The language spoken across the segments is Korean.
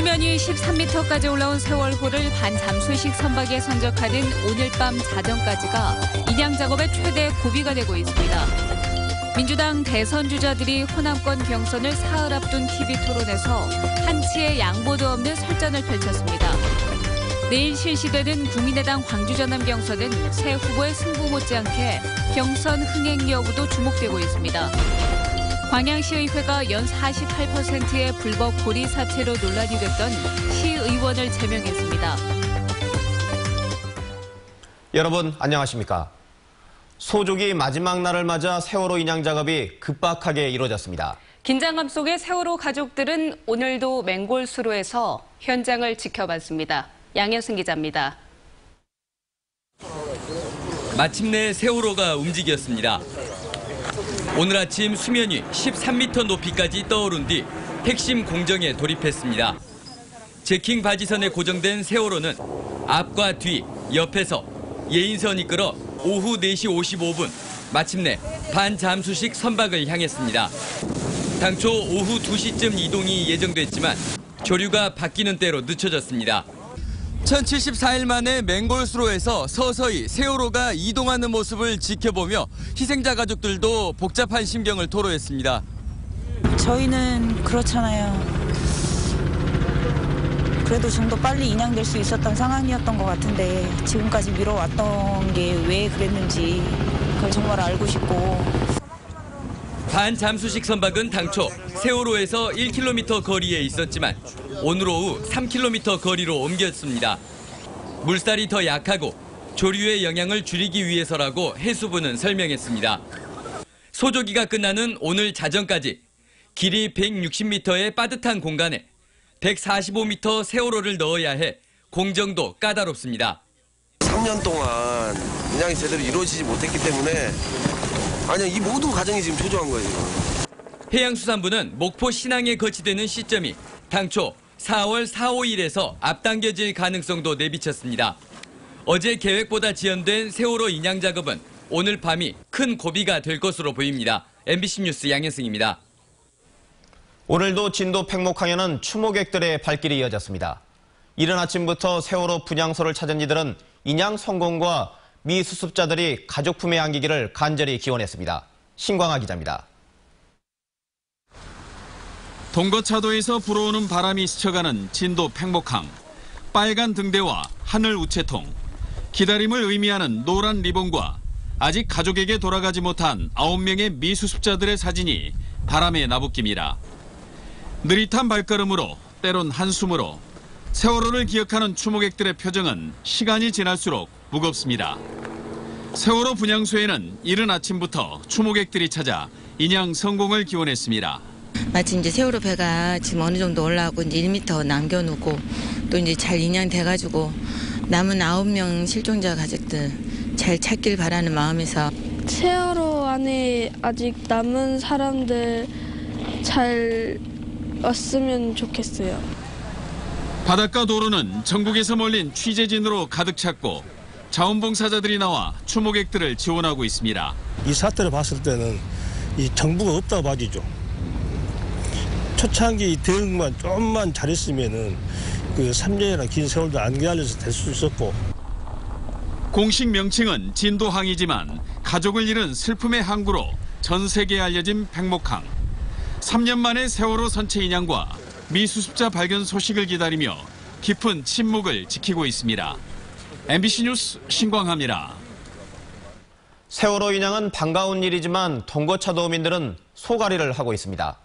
수면이 13m까지 올라온 세월호를 반잠수식 선박에 선적하는 오늘 밤 자정까지가 인양 작업의 최대 고비가 되고 있습니다. 민주당 대선 주자들이 호남권 경선을 사흘 앞둔 TV 토론에서 한치의 양보도 없는 설전을 펼쳤습니다. 내일 실시되는 국민의당 광주전남 경선은 새 후보의 승부 못지않게 경선 흥행 여부도 주목되고 있습니다. 광양시의회가 연 48%의 불법 고리 사채로 논란이 됐던 시의원을 제명했습니다. 여러분 안녕하십니까? 소조기 마지막 날을 맞아 세월호 인양 작업이 급박하게 이루어졌습니다. 긴장감 속에 세월호 가족들은 오늘도 맹골수로에서 현장을 지켜봤습니다. 양현승 기자입니다. 마침내 세월호가 움직였습니다. 오늘 아침 수면위 13m 높이까지 떠오른 뒤 핵심 공정에 돌입했습니다. 제킹 바지선에 고정된 세월호는 앞과 뒤, 옆에서 예인선 이끌어 오후 4시 55분 마침내 반잠수식 선박을 향했습니다. 당초 오후 2시쯤 이동이 예정됐지만 조류가 바뀌는 때로 늦춰졌습니다. 1074일 만에 맹골수로에서 서서히 세월호가 이동하는 모습을 지켜보며 희생자 가족들도 복잡한 심경을 토로했습니다. 저희는 그렇잖아요. 그래도 좀 더 빨리 인양될 수 있었던 상황이었던 것 같은데 지금까지 미뤄왔던 게 왜 그랬는지 그걸 정말 알고 싶고. 반잠수식 선박은 당초 세월호에서 1km 거리에 있었지만 오늘 오후 3km 거리로 옮겼습니다. 물살이 더 약하고 조류의 영향을 줄이기 위해서라고 해수부는 설명했습니다. 소조기가 끝나는 오늘 자정까지 길이 160m의 빠듯한 공간에 145m 세월호를 넣어야 해 공정도 까다롭습니다. 3년 동안 인양이 제대로 이루어지지 못했기 때문에 이 모든 과정이 지금 초조한 거예요. 해양수산부는 목포 신항에 거치되는 시점이 당초 4월 4, 5일에서 앞당겨질 가능성도 내비쳤습니다. 어제 계획보다 지연된 세월호 인양 작업은 오늘 밤이 큰 고비가 될 것으로 보입니다. MBC 뉴스 양현승입니다. 오늘도 진도 팽목항에는 추모객들의 발길이 이어졌습니다. 이른 아침부터 세월호 분향소를 찾은 이들은 인양 성공과 미수습자들이 가족품에 안기기를 간절히 기원했습니다. 신광아 기자입니다. 동거차도에서 불어오는 바람이 스쳐가는 진도 팽목항. 빨간 등대와 하늘 우체통, 기다림을 의미하는 노란 리본과 아직 가족에게 돌아가지 못한 9명의 미수습자들의 사진이 바람에 나부낍니다. 느릿한 발걸음으로 때론 한숨으로 세월호를 기억하는 추모객들의 표정은 시간이 지날수록 무겁습니다. 세월호 분향소에는 이른 아침부터 추모객들이 찾아 인양 성공을 기원했습니다. 마치 이제 세월호 배가 지금 어느 정도 올라가고 이제 1m 남겨놓고 또 이제 잘 인양돼가지고 남은 9명 실종자 가족들 잘 찾길 바라는 마음에서 세월호 안에 아직 남은 사람들 잘 왔으면 좋겠어요. 바닷가 도로는 전국에서 몰린 취재진으로 가득 찼고 자원봉사자들이 나와 추모객들을 지원하고 있습니다. 이 사태를 봤을 때는 이 정부가 없다고 봐지죠. 초창기 대응만 좀만 잘했으면은 그 3년이나 긴 세월도 안 기다려서 될 수 있었고. 공식 명칭은 진도항이지만 가족을 잃은 슬픔의 항구로 전 세계에 알려진 팽목항. 3년 만에 세월호 선체 인양과 미수습자 발견 소식을 기다리며 깊은 침묵을 지키고 있습니다. MBC 뉴스 신광하입니다. 세월호 인양은 반가운 일이지만 동거차도민들은 소가리를 하고 있습니다.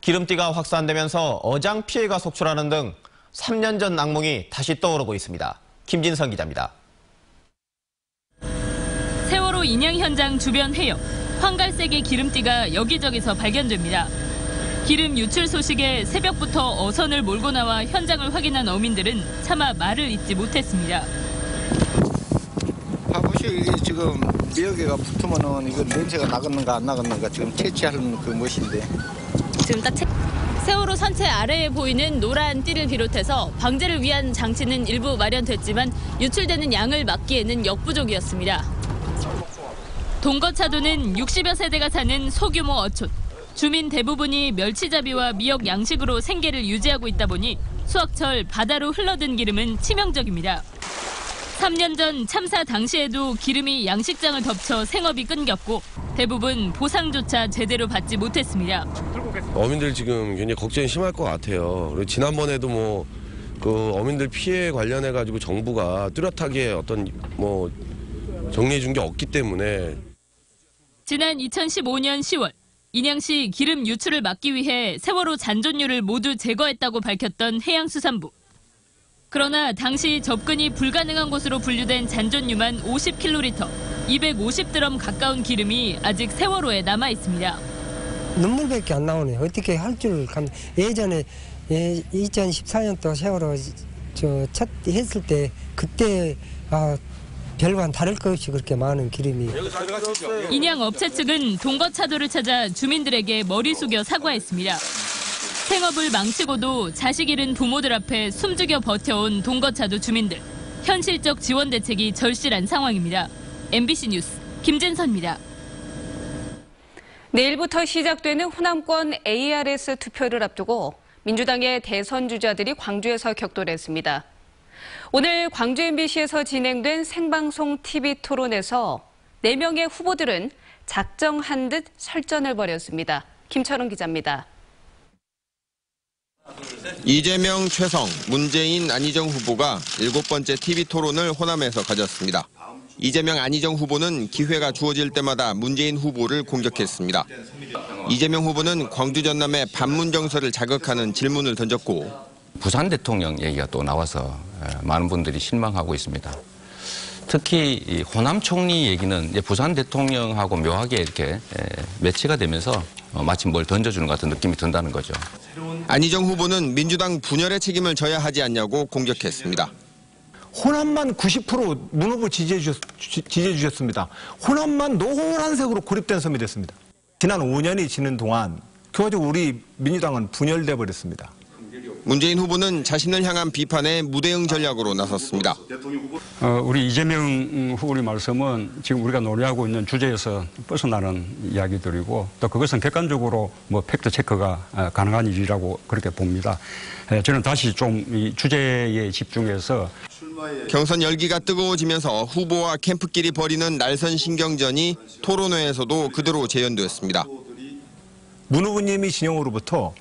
기름띠가 확산되면서 어장 피해가 속출하는 등 3년 전 악몽이 다시 떠오르고 있습니다. 김진성 기자입니다. 세월호 인양 현장 주변 해역, 황갈색의 기름띠가 여기저기서 발견됩니다. 기름 유출 소식에 새벽부터 어선을 몰고 나와 현장을 확인한 어민들은 차마 말을 잇지 못했습니다. 바보시 지금 미역에가 붙으면은 이거 냄새가 나겠는가 안 나겠는가 지금 채취하는 그 멋인데. 지금 딱 세월호 선체 아래에 보이는 노란 띠를 비롯해서 방제를 위한 장치는 일부 마련됐지만 유출되는 양을 막기에는 역부족이었습니다. 동거차도는 60여 세대가 사는 소규모 어촌. 주민 대부분이 멸치잡이와 미역 양식으로 생계를 유지하고 있다 보니 수확철 바다로 흘러든 기름은 치명적입니다. 3년 전 참사 당시에도 기름이 양식장을 덮쳐 생업이 끊겼고 대부분 보상조차 제대로 받지 못했습니다. 어민들 지금 굉장히 걱정이 심할 것 같아요. 그리고 지난번에도 그 어민들 피해 관련해 가지고 정부가 뚜렷하게 어떤 정리해 준 게 없기 때문에. 지난 2015년 10월 인양시 기름 유출을 막기 위해 세월호 잔존류를 모두 제거했다고 밝혔던 해양수산부. 그러나 당시 접근이 불가능한 곳으로 분류된 잔존류만 50kl, 250드럼 가까운 기름이 아직 세월호에 남아 있습니다. 눈물밖에 안 나오네. 어떻게 할 줄 예전에 2014년도 세월호 첫 했을 때 그때 별과는 다를 것 없이 그렇게 많은 기름이. 인양 업체 측은 동거차도를 찾아 주민들에게 머리 숙여 사과했습니다. 생업을 망치고도 자식 잃은 부모들 앞에 숨죽여 버텨온 동거차도 주민들. 현실적 지원 대책이 절실한 상황입니다. MBC 뉴스 김진선입니다. 내일부터 시작되는 호남권 ARS 투표를 앞두고 민주당의 대선 주자들이 광주에서 격돌했습니다. 오늘 광주 MBC에서 진행된 생방송 TV 토론에서 4명의 후보들은 작정한 듯 설전을 벌였습니다. 김철은 기자입니다. 이재명, 최성, 문재인, 안희정 후보가 7번째 TV 토론을 호남에서 가졌습니다. 이재명, 안희정 후보는 기회가 주어질 때마다 문재인 후보를 공격했습니다. 이재명 후보는 광주 전남의 반문 정서를 자극하는 질문을 던졌고 부산 대통령 얘기가 또 나와서 많은 분들이 실망하고 있습니다. 특히 이 호남 총리 얘기는 이제 부산 대통령하고 묘하게 이렇게 매치가 되면서 마치 뭘 던져주는 것 같은 느낌이 든다는 거죠. 안희정 후보는 민주당 분열의 책임을 져야 하지 않냐고 공격했습니다. 호남만 90% 문 후보 지지해 주셨습니다. 호남만 노란색으로 고립된 섬이 됐습니다. 지난 5년이 지난 동안 결과적으로 우리 민주당은 분열돼 버렸습니다. 문재인 후보는 자신을 향한 비판에 무대응 전략으로 나섰습니다. 우리 이재명 후보의 말씀은 지금 우리가 논의하고 있는 주제에서 벗어나는 이야기들이고 또 그것은 객관적으로 팩트 체크가 가능한 일이라고 그렇게 봅니다. 저는 다시 좀 이 주제에 집중해서 경선 열기가 뜨거워지면서 후보와 캠프끼리 벌이는 날선 신경전이 토론회에서도 그대로 재현되었습니다. 문 후보님이 진영으로부터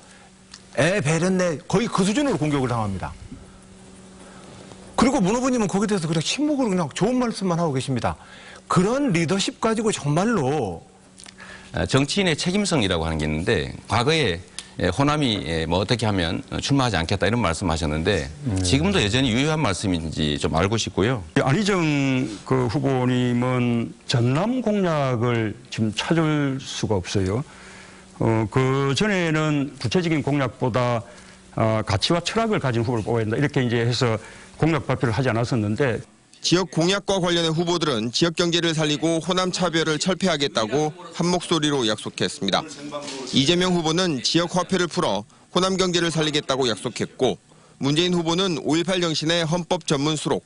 배렸네 거의 그 수준으로 공격을 당합니다. 그리고 문 후보님은 거기에 대해서 그냥 침묵으로 그냥 좋은 말씀만 하고 계십니다. 그런 리더십 가지고 정말로 정치인의 책임성이라고 하는 게 있는데 과거에 호남이 어떻게 하면 출마하지 않겠다 이런 말씀하셨는데 지금도 여전히 유효한 말씀인지 좀 알고 싶고요. 안희정 후보님은 전남 공약을 지금 찾을 수가 없어요. 그 전에는 구체적인 공약보다 가치와 철학을 가진 후보를 뽑아야 된다 이렇게 이제 해서 공약 발표를 하지 않았었는데 지역 공약과 관련해 후보들은 지역 경제를 살리고 호남 차별을 철폐하겠다고 한 목소리로 약속했습니다. 이재명 후보는 지역 화폐를 풀어 호남 경제를 살리겠다고 약속했고 문재인 후보는 5.18 정신의 헌법 전문 수록,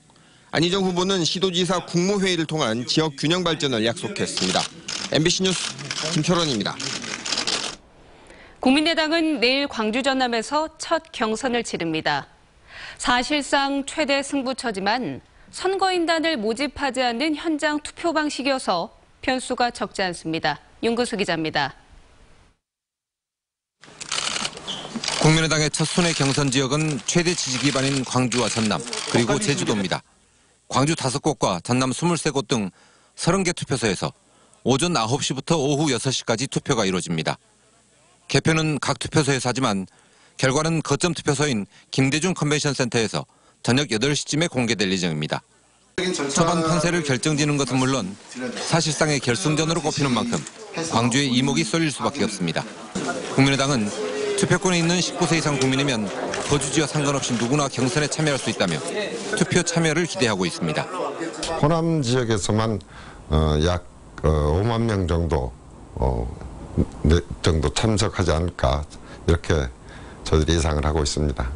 안희정 후보는 시도지사 국무회의를 통한 지역 균형 발전을 약속했습니다. MBC 뉴스 김철원입니다. 국민의당은 내일 광주 전남에서 첫 경선을 치릅니다. 사실상 최대 승부처지만 선거인단을 모집하지 않는 현장 투표 방식이어서 변수가 적지 않습니다. 윤구수 기자입니다. 국민의당의 첫 순회 경선 지역은 최대 지지 기반인 광주와 전남, 그리고 제주도입니다. 광주 5곳과 전남 23곳 등 30개 투표소에서 오전 9시부터 오후 6시까지 투표가 이루어집니다. 개표는 각 투표소에서 하지만 결과는 거점 투표소인 김대중 컨벤션 센터에서 저녁 8시쯤에 공개될 예정입니다. 초반 판세를 결정지는 것은 물론 사실상의 결승전으로 꼽히는 만큼 광주의 이목이 쏠릴 수밖에 없습니다. 국민의당은 투표권이 있는 19세 이상 국민이면 거주지와 상관없이 누구나 경선에 참여할 수 있다며 투표 참여를 기대하고 있습니다. 호남 지역에서만 약 5만 명 정도 참석하지 않을까 이렇게 저희들이 예상을 하고 있습니다.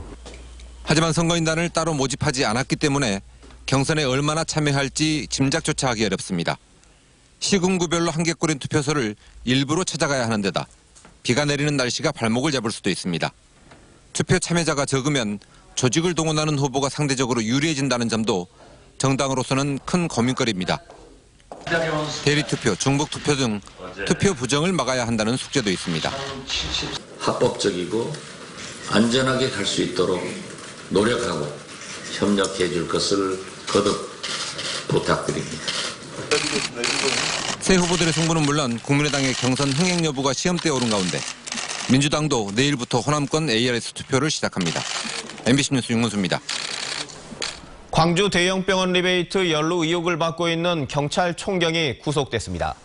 하지만 선거인단을 따로 모집하지 않았기 때문에 경선에 얼마나 참여할지 짐작조차 하기 어렵습니다. 시군구별로 한개꼴인 투표소를 일부러 찾아가야 하는 데다 비가 내리는 날씨가 발목을 잡을 수도 있습니다. 투표 참여자가 적으면 조직을 동원하는 후보가 상대적으로 유리해진다는 점도 정당으로서는 큰 고민거리입니다. 대리투표, 중복투표 등 투표 부정을 막아야 한다는 숙제도 있습니다. 합법적이고 안전하게 갈 수 있도록 노력하고 협력해 줄 것을 거듭 부탁드립니다. 새 후보들의 승부는 물론 국민의당의 경선 흥행 여부가 시험대에 오른 가운데 민주당도 내일부터 호남권 ARS 투표를 시작합니다. MBC 뉴스 윤건수입니다. 광주 대형병원 리베이트 연루 의혹을 받고 있는 경찰 총경이 구속됐습니다.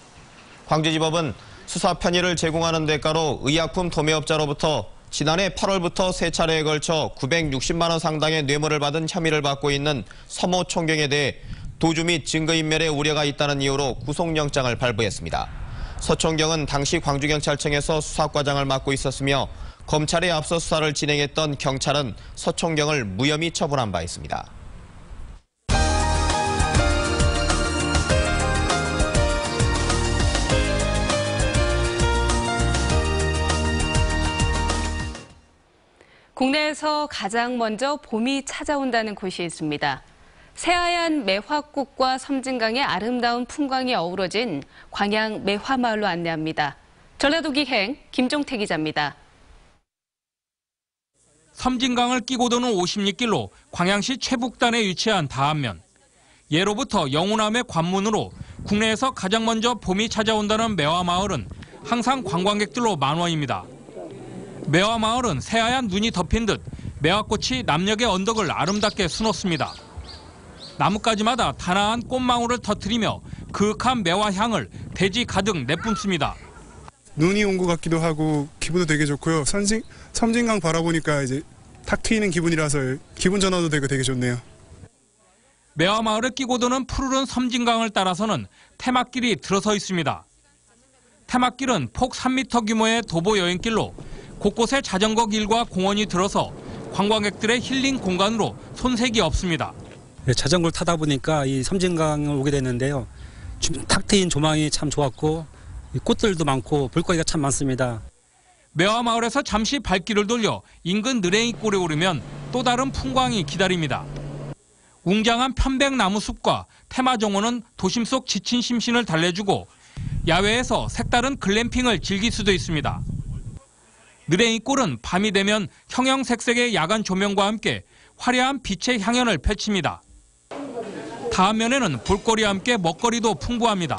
광주지법은 수사 편의를 제공하는 대가로 의약품 도매업자로부터 지난해 8월부터 3차례에 걸쳐 960만 원 상당의 뇌물을 받은 혐의를 받고 있는 서모 총경에 대해 도주 및 증거인멸의 우려가 있다는 이유로 구속영장을 발부했습니다. 서 총경은 당시 광주경찰청에서 수사과장을 맡고 있었으며 검찰에 앞서 수사를 진행했던 경찰은 서 총경을 무혐의 처분한 바 있습니다. 국내에서 가장 먼저 봄이 찾아온다는 곳이 있습니다. 새하얀 매화꽃과 섬진강의 아름다운 풍광이 어우러진 광양 매화마을로 안내합니다. 전라도 기행 김종태 기자입니다. 섬진강을 끼고 도는 50리길로 광양시 최북단에 위치한 다안면. 예로부터 영우남의 관문으로 국내에서 가장 먼저 봄이 찾아온다는 매화마을은 항상 관광객들로 만원입니다. 매화마을은 새하얀 눈이 덮인 듯 매화꽃이 남녘의 언덕을 아름답게 수놓습니다. 나뭇가지마다 단아한 꽃망울을 터뜨리며 그윽한 매화향을 대지 가득 내뿜습니다. 눈이 온 것 같기도 하고 기분도 되게 좋고요. 섬진강 바라보니까 이제 탁 트이는 기분이라서 기분 전환도 되고 되게 좋네요. 매화마을을 끼고 도는 푸르른 섬진강을 따라서는 테마길이 들어서 있습니다. 테마길은 폭 3m 규모의 도보 여행길로 곳곳에 자전거 길과 공원이 들어서 관광객들의 힐링 공간으로 손색이 없습니다. 자전거를 타다 보니까 이 섬진강을 오게 됐는데요. 탁 트인 조망이 참 좋았고 꽃들도 많고 볼거리가 참 많습니다. 매화마을에서 잠시 발길을 돌려 인근 느랭이골에 오르면 또 다른 풍광이 기다립니다. 웅장한 편백나무 숲과 테마정원은 도심 속 지친 심신을 달래주고 야외에서 색다른 글램핑을 즐길 수도 있습니다. 느랭이골은 밤이 되면 형형색색의 야간 조명과 함께 화려한 빛의 향연을 펼칩니다. 다안면에는 볼거리와 함께 먹거리도 풍부합니다.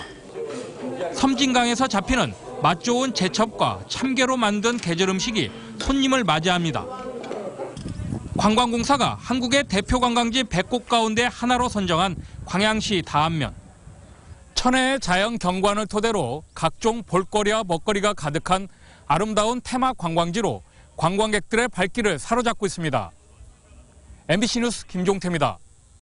섬진강에서 잡히는 맛 좋은 제첩과 참깨로 만든 계절 음식이 손님을 맞이합니다. 관광공사가 한국의 대표 관광지 100곳 가운데 하나로 선정한 광양시 다안면. 천혜의 자연 경관을 토대로 각종 볼거리와 먹거리가 가득한 아름다운 테마 관광지로 관광객들의 발길을 사로잡고 있습니다. MBC 뉴스 김종태입니다.